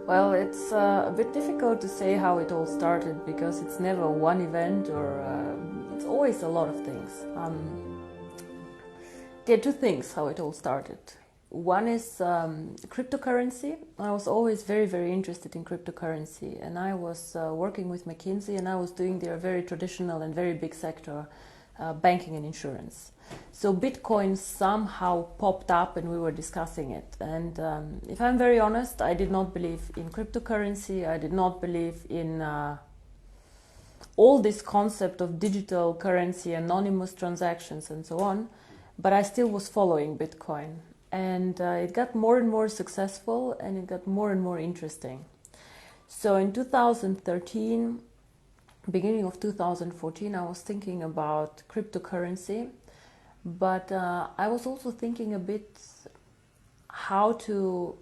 Well, it's a bit difficult to say how it all started because it's never one event or it's always a lot of things. There are two things how it all started. One is cryptocurrency. I was always very, very interested in cryptocurrency, and I was working with McKinsey, and I was doing their very traditional and very big sector, banking and insurance. So Bitcoin somehow popped up, and we were discussing it. And if I'm very honest, I did not believe in cryptocurrency. I did not believe in all this concept of digital currency, anonymous transactions, and so on. But I still was following Bitcoin. And it got more and more successful, and it got more and more interesting. So in 2013, beginning of 2014, I was thinking about cryptocurrency, but I was also thinking a bit how to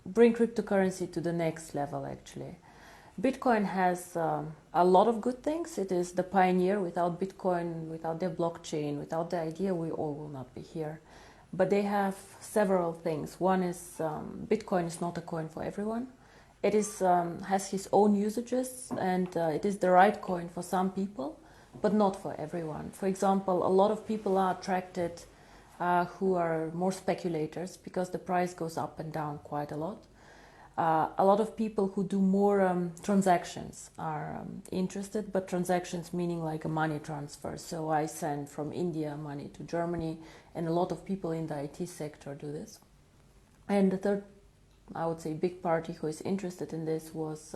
bring cryptocurrency to the next level, actually. Bitcoin has a lot of good things. It is the pioneer. Without Bitcoin, without their blockchain, without the idea, we all will not be here. But they have several things. One is Bitcoin is not a coin for everyone. It is has its own usages, and it is the right coin for some people, but not for everyone. For example, a lot of people are attracted who are more speculators because the price goes up and down quite a lot. A lot of people who do more transactions are interested, but transactions meaning like a money transfer. So I send from India money to Germany, and a lot of people in the IT sector do this. And the third, I would say, big party who is interested in this was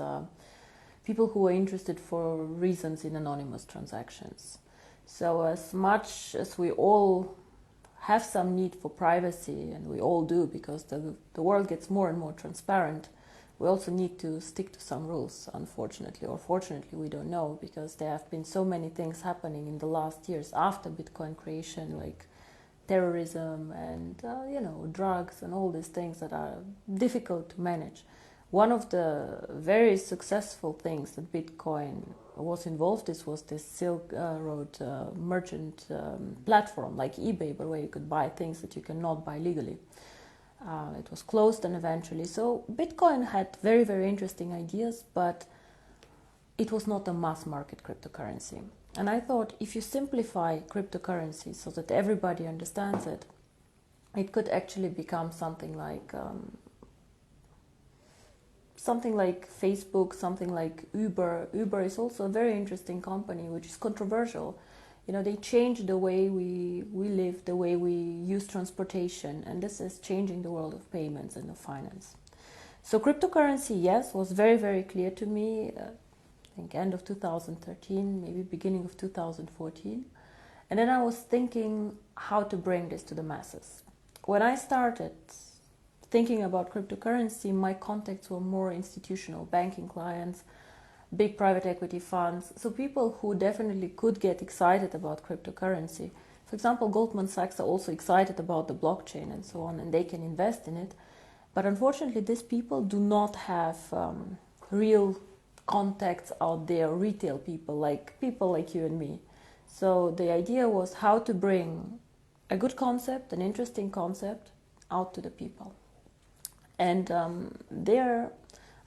people who are interested for reasons in anonymous transactions. So as much as we all have some need for privacy, and we all do because the world gets more and more transparent, we also need to stick to some rules, unfortunately, or fortunately, we don't know, because there have been so many things happening in the last years after Bitcoin creation, like terrorism and drugs and all these things that are difficult to manage. One of the very successful things that Bitcoin was involved in was this Silk Road merchant platform like eBay, but where you could buy things that you cannot buy legally. It was closed and eventually. So Bitcoin had very, very interesting ideas, but it was not a mass market cryptocurrency. And I thought if you simplify cryptocurrency so that everybody understands it, it could actually become something like Facebook, something like Uber. Uber is also a very interesting company, which is controversial. They change the way we live, the way we use transportation, and this is changing the world of payments and of finance. So cryptocurrency, yes, was very, very clear to me, I think end of 2013, maybe beginning of 2014. And then I was thinking how to bring this to the masses. When I started thinking about cryptocurrency, my contacts were more institutional banking clients, big private equity funds, so people who definitely could get excited about cryptocurrency. For example, Goldman Sachs are also excited about the blockchain and so on, and they can invest in it. But unfortunately, these people do not have real contacts out there, retail people like you and me. So the idea was how to bring a good concept, an interesting concept, out to the people. And there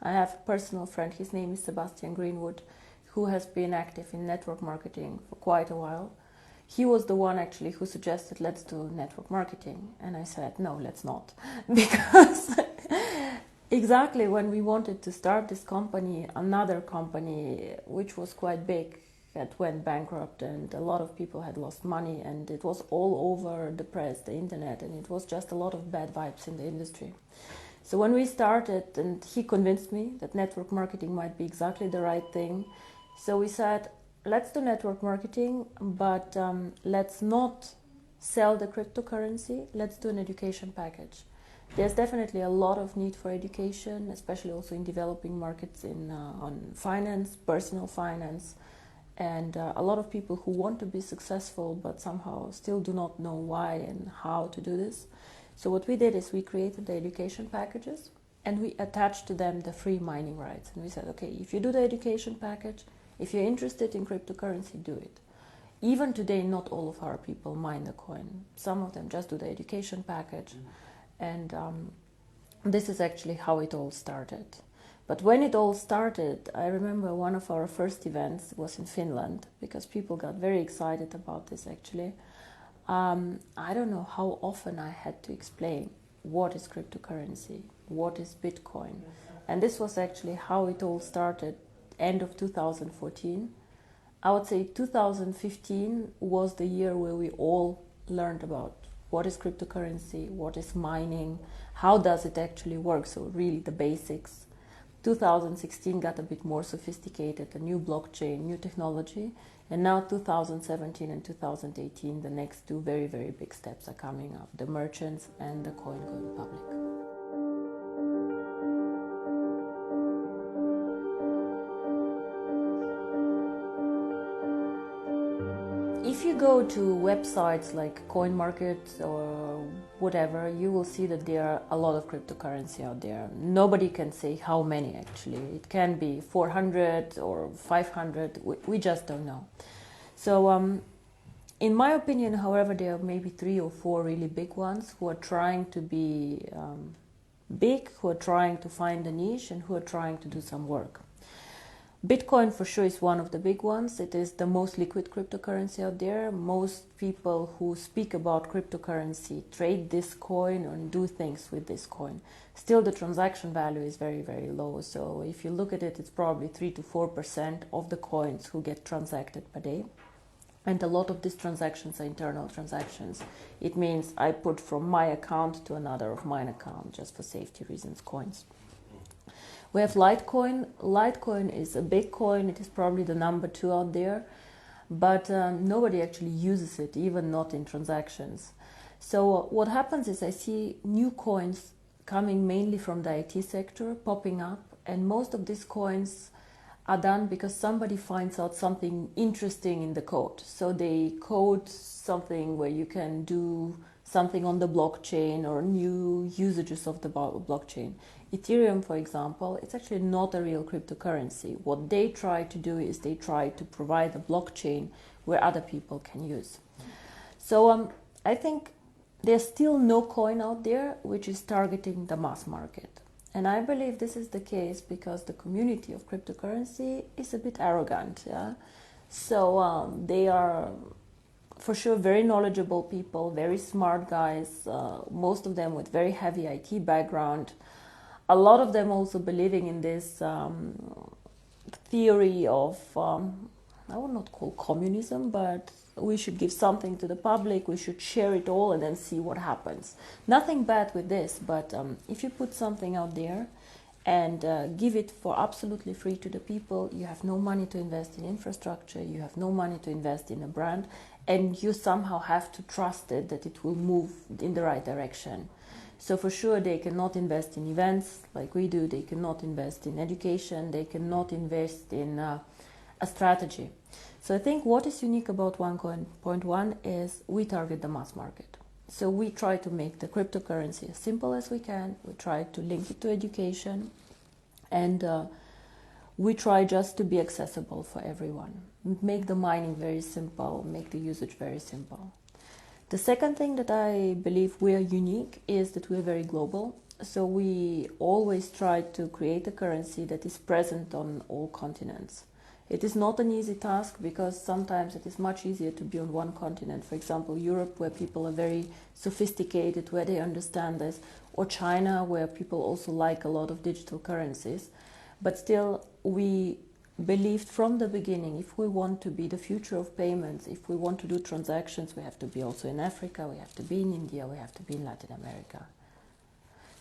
I have a personal friend, his name is Sebastian Greenwood, who has been active in network marketing for quite a while. He was the one actually who suggested, let's do network marketing. And I said, no, let's not. Because exactly when we wanted to start this company, another company, which was quite big, had went bankrupt, and a lot of people had lost money, and it was all over the press, the internet, and it was just a lot of bad vibes in the industry. So when we started, and he convinced me that network marketing might be exactly the right thing, so we said, let's do network marketing, but let's not sell the cryptocurrency, let's do an education package. There's definitely a lot of need for education, especially also in developing markets on finance, personal finance, and a lot of people who want to be successful but somehow still do not know why and how to do this. So what we did is we created the education packages, and we attached to them the free mining rights. And we said, okay, if you do the education package, if you're interested in cryptocurrency, do it. Even today, not all of our people mine the coin. Some of them just do the education package. And this is actually how it all started. But when it all started, I remember one of our first events was in Finland, because people got very excited about this actually. I don't know how often I had to explain what is cryptocurrency, what is Bitcoin. And this was actually how it all started, end of 2014. I would say 2015 was the year where we all learned about what is cryptocurrency, what is mining, how does it actually work, so really the basics. 2016 got a bit more sophisticated, a new blockchain, new technology, and now 2017 and 2018, the next two very, very big steps are coming up, the merchants and the coin going public. If you go to websites like CoinMarket or whatever, you will see that there are a lot of cryptocurrency out there. Nobody can say how many actually. It can be 400 or 500, we just don't know. So in my opinion, however, there are maybe 3 or 4 really big ones who are trying to be big, who are trying to find a niche and who are trying to do some work. Bitcoin for sure is one of the big ones. It is the most liquid cryptocurrency out there. Most people who speak about cryptocurrency trade this coin and do things with this coin. Still, the transaction value is very, very low. So if you look at it, it's probably 3 to 4% of the coins who get transacted per day. And a lot of these transactions are internal transactions. It means I put from my account to another of mine account, just for safety reasons, coins. We have Litecoin. Litecoin is a big coin. It is probably the number 2 out there, but nobody actually uses it, even not in transactions. So what happens is I see new coins coming mainly from the IT sector popping up, and most of these coins are done because somebody finds out something interesting in the code. So they code something where you can do something on the blockchain or new usages of the blockchain. Ethereum, for example, it's actually not a real cryptocurrency. What they try to do is they try to provide a blockchain where other people can use. So I think there's still no coin out there which is targeting the mass market. And I believe this is the case because the community of cryptocurrency is a bit arrogant. Yeah? So they are for sure very knowledgeable people, very smart guys, most of them with very heavy IT background. A lot of them also believing in this theory of, I would not call communism, but we should give something to the public, we should share it all and then see what happens. Nothing bad with this, but if you put something out there and give it for absolutely free to the people, you have no money to invest in infrastructure, you have no money to invest in a brand, and you somehow have to trust it that it will move in the right direction. So for sure they cannot invest in events like we do, they cannot invest in education, they cannot invest in a strategy. So I think what is unique about OneCoin.1 is we target the mass market. So we try to make the cryptocurrency as simple as we can, we try to link it to education, and we try just to be accessible for everyone. Make the mining very simple, make the usage very simple. The second thing that I believe we are unique is that we are very global. So we always try to create a currency that is present on all continents. It is not an easy task because sometimes it is much easier to be on one continent. For example, Europe, where people are very sophisticated, where they understand this, or China, where people also like a lot of digital currencies. But still, we believed from the beginning, if we want to be the future of payments, if we want to do transactions, we have to be also in Africa, we have to be in India, we have to be in Latin America.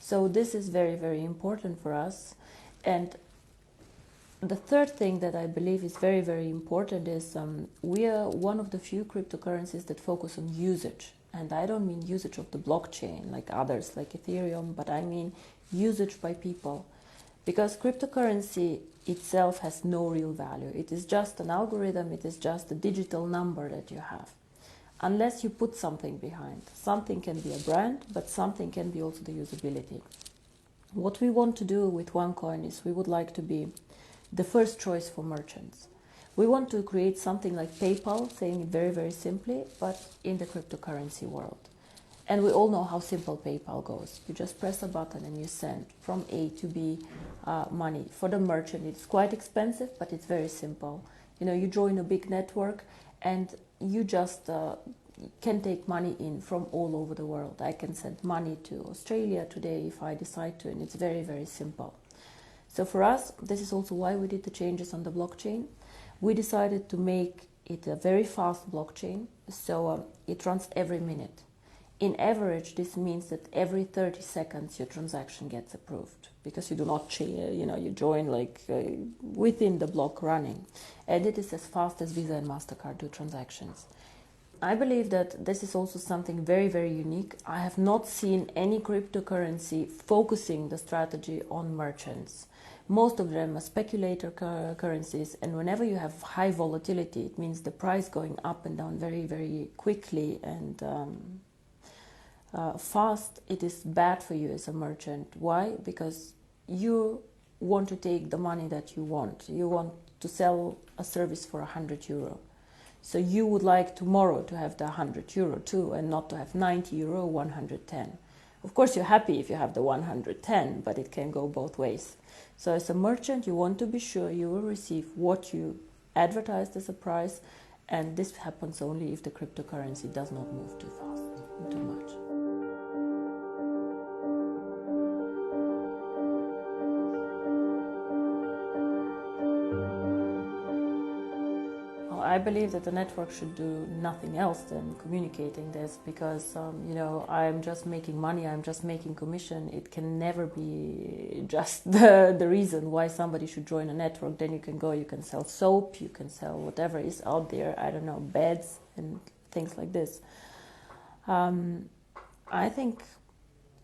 So this is very, very important for us. And the third thing that I believe is very, very important is we are one of the few cryptocurrencies that focus on usage. And I don't mean usage of the blockchain like others, like Ethereum, but I mean usage by people. Because cryptocurrency itself has no real value. It is just an algorithm, it is just a digital number that you have. Unless you put something behind. Something can be a brand, but something can be also the usability. What we want to do with OneCoin is we would like to be the first choice for merchants. We want to create something like PayPal, saying it very, very simply, but in the cryptocurrency world. And we all know how simple PayPal goes. You just press a button and you send from A to B money. For the merchant, it's quite expensive, but it's very simple. You join a big network and you just can take money in from all over the world. I can send money to Australia today if I decide to, and it's very, very simple. So for us, this is also why we did the changes on the blockchain. We decided to make it a very fast blockchain, so it runs every minute. In average, this means that every 30 seconds your transaction gets approved, because you do not, you join within the block running. And it is as fast as Visa and MasterCard do transactions. I believe that this is also something very, very unique. I have not seen any cryptocurrency focusing the strategy on merchants. Most of them are speculator currencies, and whenever you have high volatility, it means the price going up and down very, very quickly and fast. It is bad for you as a merchant. Why? Because you want to take the money that you want. You want to sell a service for €100. So you would like tomorrow to have the €100 too, and not to have €90, 110. Of course, you're happy if you have the 110, but it can go both ways. So as a merchant, you want to be sure you will receive what you advertised as a price, and this happens only if the cryptocurrency does not move too fast, too much. I believe that the network should do nothing else than communicating this, because I'm just making money, I'm just making commission. It can never be just the reason why somebody should join a network. Then you can sell soap, you can sell whatever is out there, I don't know, beds and things like this. I think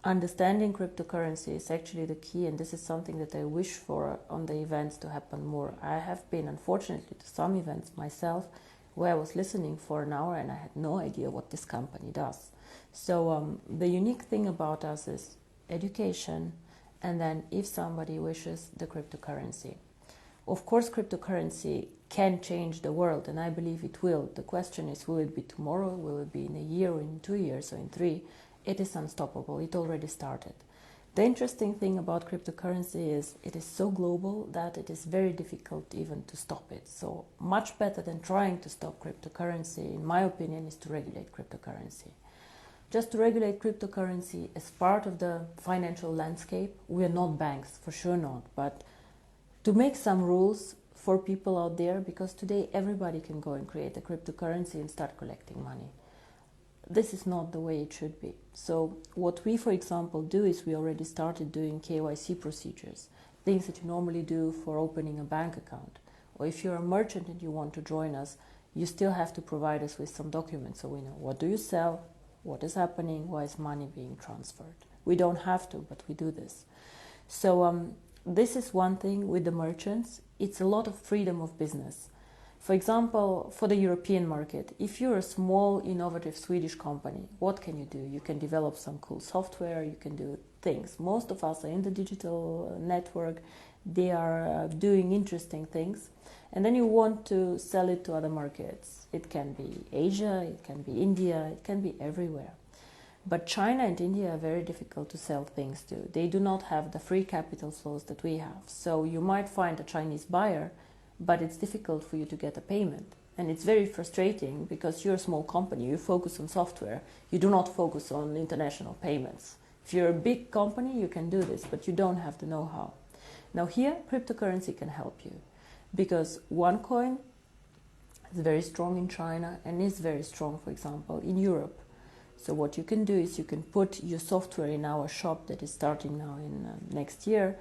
understanding cryptocurrency is actually the key, and this is something that I wish for on the events to happen more. I have been, unfortunately, to some events myself where I was listening for an hour and I had no idea what this company does. So the unique thing about us is education, and then if somebody wishes, the cryptocurrency. Of course, cryptocurrency can change the world, and I believe it will. The question is, will it be tomorrow? Will it be in a year, or in 2 years, or in 3? It is unstoppable. It already started. The interesting thing about cryptocurrency is it is so global that it is very difficult even to stop it. So much better than trying to stop cryptocurrency, in my opinion, is to regulate cryptocurrency. Just to regulate cryptocurrency as part of the financial landscape. We are not banks, for sure not, but to make some rules for people out there, because today everybody can go and create a cryptocurrency and start collecting money. This is not the way it should be. So what we, for example, do is we already started doing KYC procedures, things that you normally do for opening a bank account. Or if you're a merchant and you want to join us, you still have to provide us with some documents so we know what do you sell, what is happening, why is money being transferred. We don't have to, but we do this. So this is one thing with the merchants. It's a lot of freedom of business. For example, for the European market, if you're a small, innovative Swedish company, what can you do? You can develop some cool software, you can do things. Most of us are in the digital network, they are doing interesting things, and then you want to sell it to other markets. It can be Asia, it can be India, it can be everywhere. But China and India are very difficult to sell things to. They do not have the free capital flows that we have. So you might find a Chinese buyer, but it's difficult for you to get a payment. And it's very frustrating because you're a small company, you focus on software, you do not focus on international payments. If you're a big company, you can do this, but you don't have the know-how. Now here, cryptocurrency can help you, because OneCoin is very strong in China and is very strong, for example, in Europe. So what you can do is you can put your software in our shop that is starting now in next year.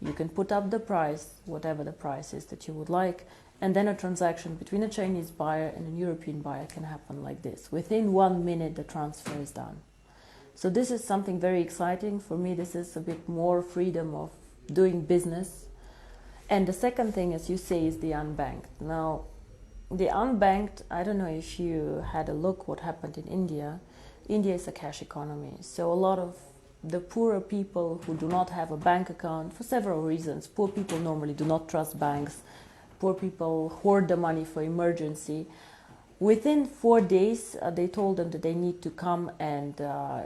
You can put up the price, whatever the price is that you would like, and then a transaction between a Chinese buyer and a European buyer can happen like this. Within 1 minute, the transfer is done. So this is something very exciting. For me, this is a bit more freedom of doing business. And the second thing, as you say, is the unbanked. Now, the unbanked, I don't know if you had a look what happened in India. India is a cash economy, so a lot of the poorer people who do not have a bank account for several reasons. Poor people normally do not trust banks. Poor people hoard the money for emergency. Within 4 days, they told them that they need to come and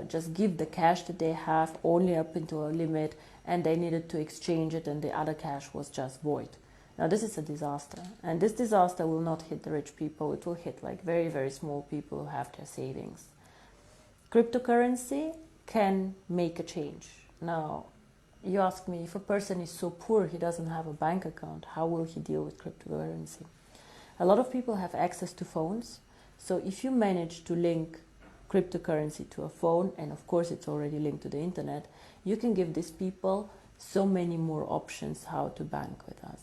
just give the cash that they have only up into a limit, and they needed to exchange it, and the other cash was just void. Now this is a disaster, and this disaster will not hit the rich people. It will hit like very, very small people who have their savings. Cryptocurrency can make a change. Now, you ask me, if a person is so poor he doesn't have a bank account, how will he deal with cryptocurrency? A lot of people have access to phones, so if you manage to link cryptocurrency to a phone, and of course it's already linked to the internet, you can give these people so many more options how to bank with us.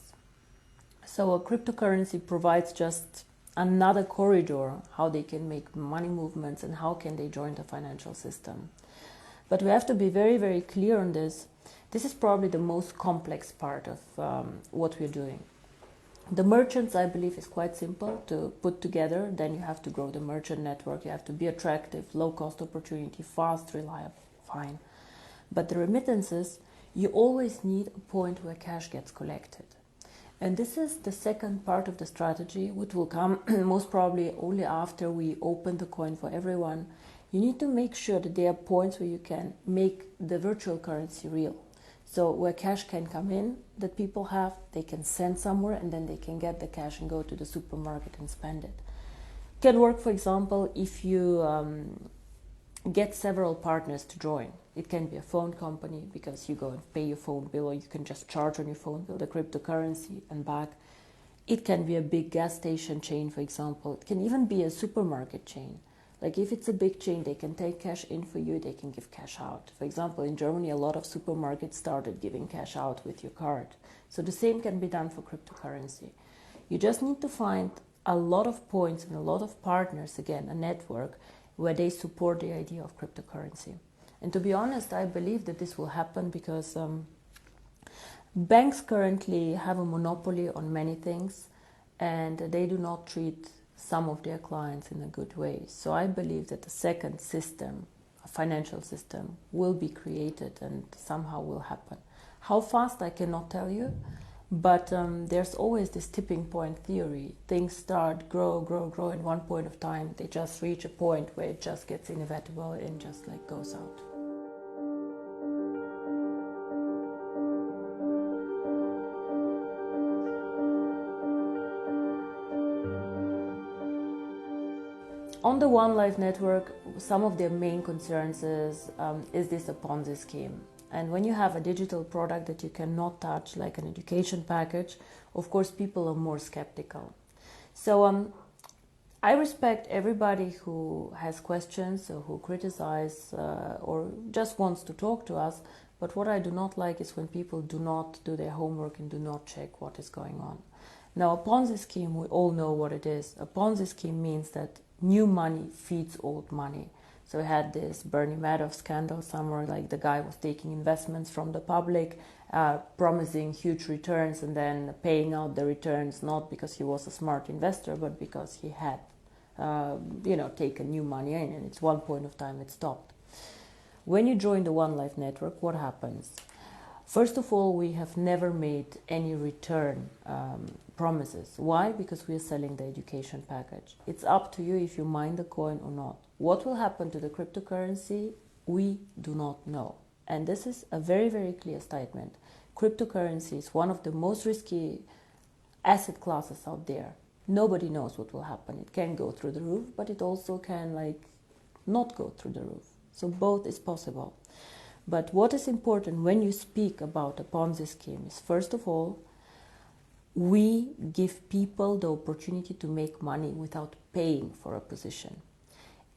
So a cryptocurrency provides just another corridor how they can make money movements and how can they join the financial system. But we have to be very, very clear on this. This is probably the most complex part of what we're doing. The merchants, I believe, is quite simple to put together. Then you have to grow the merchant network. You have to be attractive, low-cost opportunity, fast, reliable, fine. But the remittances, you always need a point where cash gets collected. And this is the second part of the strategy, which will come most probably only after we open the coin for everyone. You need to make sure that there are points where you can make the virtual currency real. So where cash can come in that people have, they can send somewhere, and then they can get the cash and go to the supermarket and spend it. Can work, for example, if you get several partners to join. It can be a phone company because you go and pay your phone bill, or you can just charge on your phone bill the cryptocurrency and back. It can be a big gas station chain, for example. It can even be a supermarket chain. Like if it's a big chain, they can take cash in for you, they can give cash out. For example, in Germany, a lot of supermarkets started giving cash out with your card. So the same can be done for cryptocurrency. You just need to find a lot of points and a lot of partners, again, a network, where they support the idea of cryptocurrency. And to be honest, I believe that this will happen because banks currently have a monopoly on many things, and they do not treat some of their clients in a good way. So I believe that the second system, a financial system, will be created and somehow will happen. How fast, I cannot tell you, but there's always this tipping point theory. Things start, grow, at one point of time, they just reach a point where it just gets inevitable and just like goes out. On the OneLife network, some of their main concerns is this a Ponzi scheme? And when you have a digital product that you cannot touch, like an education package, of course people are more skeptical. So I respect everybody who has questions or who criticize or just wants to talk to us, but what I do not like is when people do not do their homework and do not check what is going on. Now, a Ponzi scheme, we all know what it is. A Ponzi scheme means that new money feeds old money. So we had this Bernie Madoff scandal somewhere, like the guy was taking investments from the public, promising huge returns and then paying out the returns, not because he was a smart investor, but because he had, taken new money in, and at one point of time it stopped. When you join the OneLife network, what happens? First of all, we have never made any return promises. Why? Because we are selling the education package. It's up to you if you mine the coin or not. What will happen to the cryptocurrency? We do not know. And this is a very, very clear statement. Cryptocurrency is one of the most risky asset classes out there. Nobody knows what will happen. It can go through the roof, but it also can not go through the roof. So both is possible. But what is important when you speak about a Ponzi scheme is, first of all, we give people the opportunity to make money without paying for a position.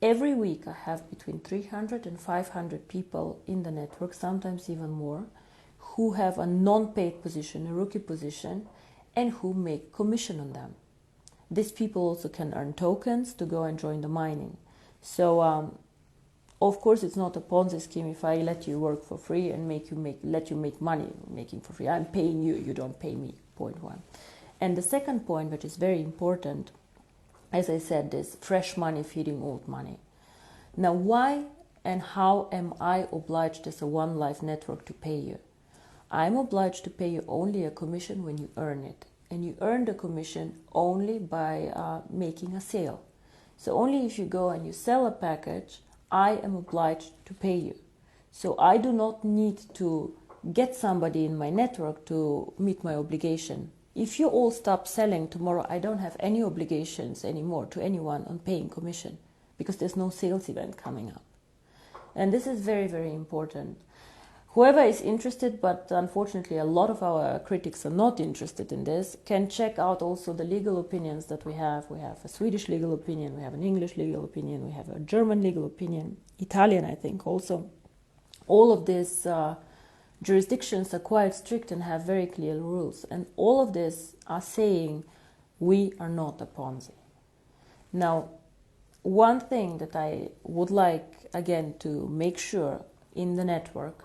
Every week I have between 300 and 500 people in the network, sometimes even more, who have a non-paid position, a rookie position, and who make commission on them. These people also can earn tokens to go and join the mining. So of course, it's not a Ponzi scheme if I let you work for free and let you make money making for free. I'm paying you, you don't pay me, point one. And the second point, which is very important, as I said, is fresh money feeding old money. Now, why and how am I obliged as a OneLife network to pay you? I'm obliged to pay you only a commission when you earn it. And you earn the commission only by making a sale. So only if you go and you sell a package, I am obliged to pay you. So I do not need to get somebody in my network to meet my obligation. If you all stop selling tomorrow, I don't have any obligations anymore to anyone on paying commission, because there's no sales event coming up. And this is very, very important. Whoever is interested, but unfortunately a lot of our critics are not interested in this, can check out also the legal opinions that we have. We have a Swedish legal opinion, we have an English legal opinion, we have a German legal opinion, Italian I think also. All of these jurisdictions are quite strict and have very clear rules. And all of this are saying we are not a Ponzi. Now, one thing that I would like, again, to make sure in the network,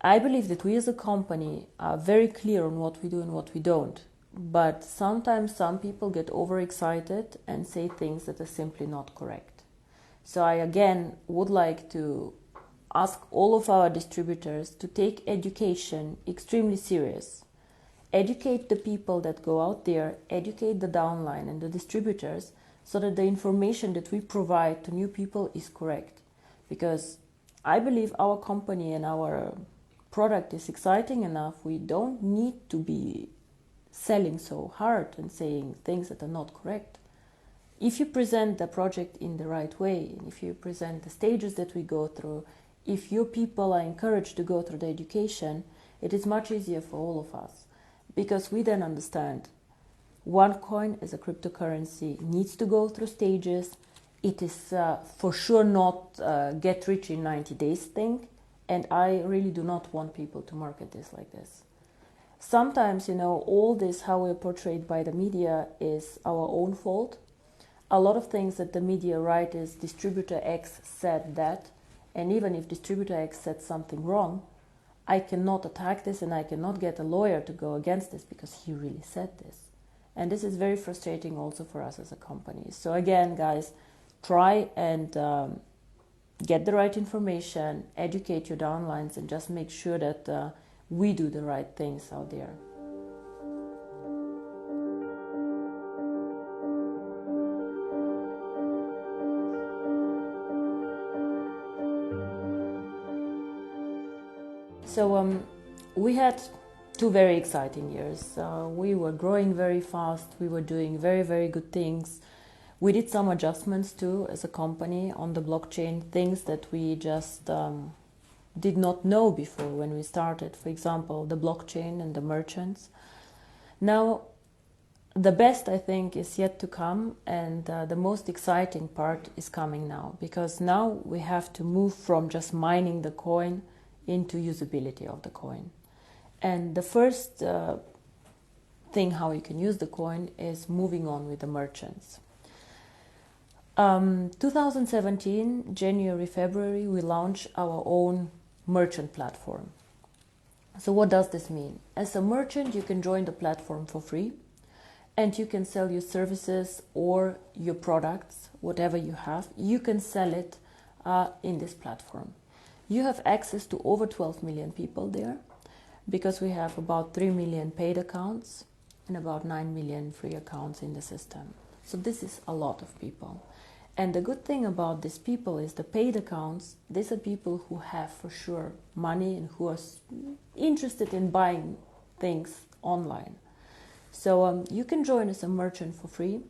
I believe that we as a company are very clear on what we do and what we don't. But sometimes some people get overexcited and say things that are simply not correct. So I, again, would like to ask all of our distributors to take education extremely serious. Educate the people that go out there, educate the downline and the distributors, so that the information that we provide to new people is correct. Because I believe our company and our product is exciting enough. We don't need to be selling so hard and saying things that are not correct. If you present the project in the right way, and if you present the stages that we go through, if your people are encouraged to go through the education, it is much easier for all of us, because we then understand OneCoin as a cryptocurrency needs to go through stages. It is for sure not get rich in 90 days thing, and I really do not want people to market this like this. Sometimes, all this, how we're portrayed by the media, is our own fault. A lot of things that the media write is distributor X said that, and even if distributor X said something wrong, I cannot attack this and I cannot get a lawyer to go against this because he really said this. And this is very frustrating also for us as a company. So again, guys, try and get the right information, educate your downlines, and just make sure that we do the right things out there. So we had 2 very exciting years. We were growing very fast. We were doing very, very good things. We did some adjustments too as a company on the blockchain, things that we just did not know before when we started. For example, the blockchain and the merchants. Now, the best, I think, is yet to come, and the most exciting part is coming now, because now we have to move from just mining the coin into usability of the coin. And the first thing how you can use the coin is moving on with the merchants. 2017, January, February, we launched our own merchant platform. So what does this mean? As a merchant, you can join the platform for free, and you can sell your services or your products, whatever you have. You can sell it in this platform. You have access to over 12 million people there, because we have about 3 million paid accounts and about 9 million free accounts in the system. So this is a lot of people. And the good thing about these people is the paid accounts, these are people who have for sure money and who are interested in buying things online. So you can join as a merchant for free.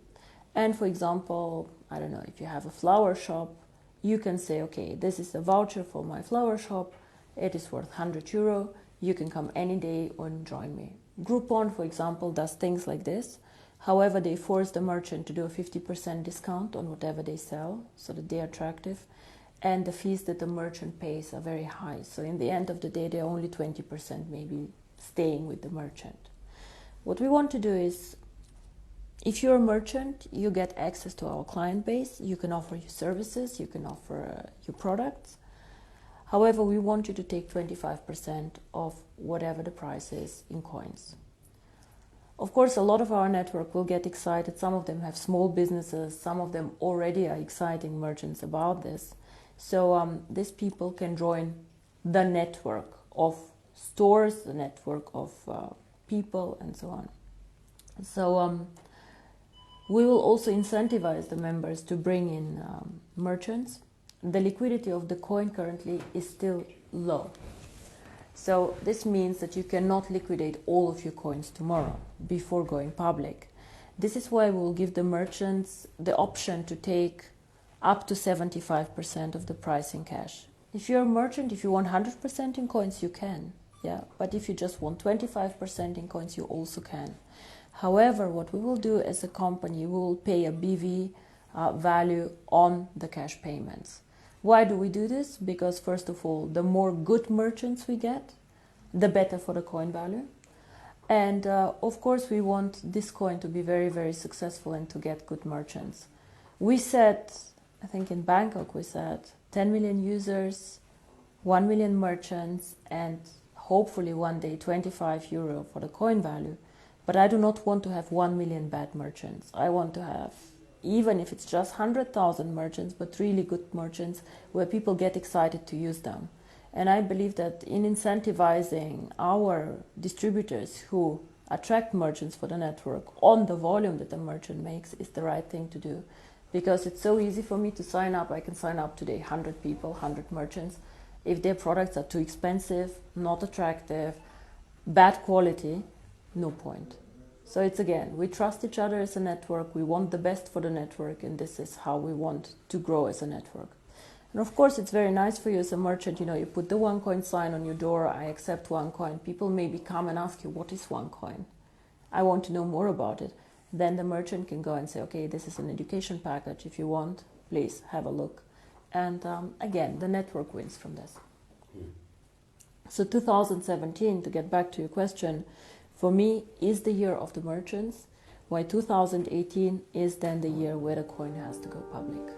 And for example, I don't know, if you have a flower shop, you can say, okay, this is a voucher for my flower shop. It is worth €100. You can come any day and join me. Groupon, for example, does things like this. However, they force the merchant to do a 50% discount on whatever they sell so that they are attractive. And the fees that the merchant pays are very high. So in the end of the day, they're only 20% maybe staying with the merchant. What we want to do is, if you're a merchant, you get access to our client base. You can offer your services, you can offer your products. However, we want you to take 25% of whatever the price is in coins. Of course, a lot of our network will get excited. Some of them have small businesses. Some of them already are exciting merchants about this. So these people can join the network of stores, the network of people, and so on. So We will also incentivize the members to bring in merchants. The liquidity of the coin currently is still low. So this means that you cannot liquidate all of your coins tomorrow before going public. This is why we will give the merchants the option to take up to 75% of the price in cash. If you're a merchant, if you want 100% in coins, you can. Yeah, but if you just want 25% in coins, you also can. However, what we will do as a company, we will pay a BV value on the cash payments. Why do we do this? Because first of all, the more good merchants we get, the better for the coin value. And of course, we want this coin to be very, very successful and to get good merchants. We said, I think in Bangkok, we said 10 million users, 1 million merchants, and hopefully one day 25 euro for the coin value. But I do not want to have 1 million bad merchants. I want to have, even if it's just 100,000 merchants, but really good merchants where people get excited to use them. And I believe that in incentivizing our distributors who attract merchants for the network on the volume that the merchant makes is the right thing to do. Because it's so easy for me to sign up. I can sign up today 100 people, 100 merchants. If their products are too expensive, not attractive, bad quality, no point. So it's again, we trust each other as a network. We want the best for the network, and this is how we want to grow as a network. And of course, it's very nice for you as a merchant. You know, you put the OneCoin sign on your door. I accept OneCoin. People maybe come and ask you, what is OneCoin? I want to know more about it. Then the merchant can go and say, okay, this is an education package. If you want, please have a look. And again, the network wins from this. So 2017, to get back to your question, for me is the year of the merchants, while 2018 is then the year where the coin has to go public.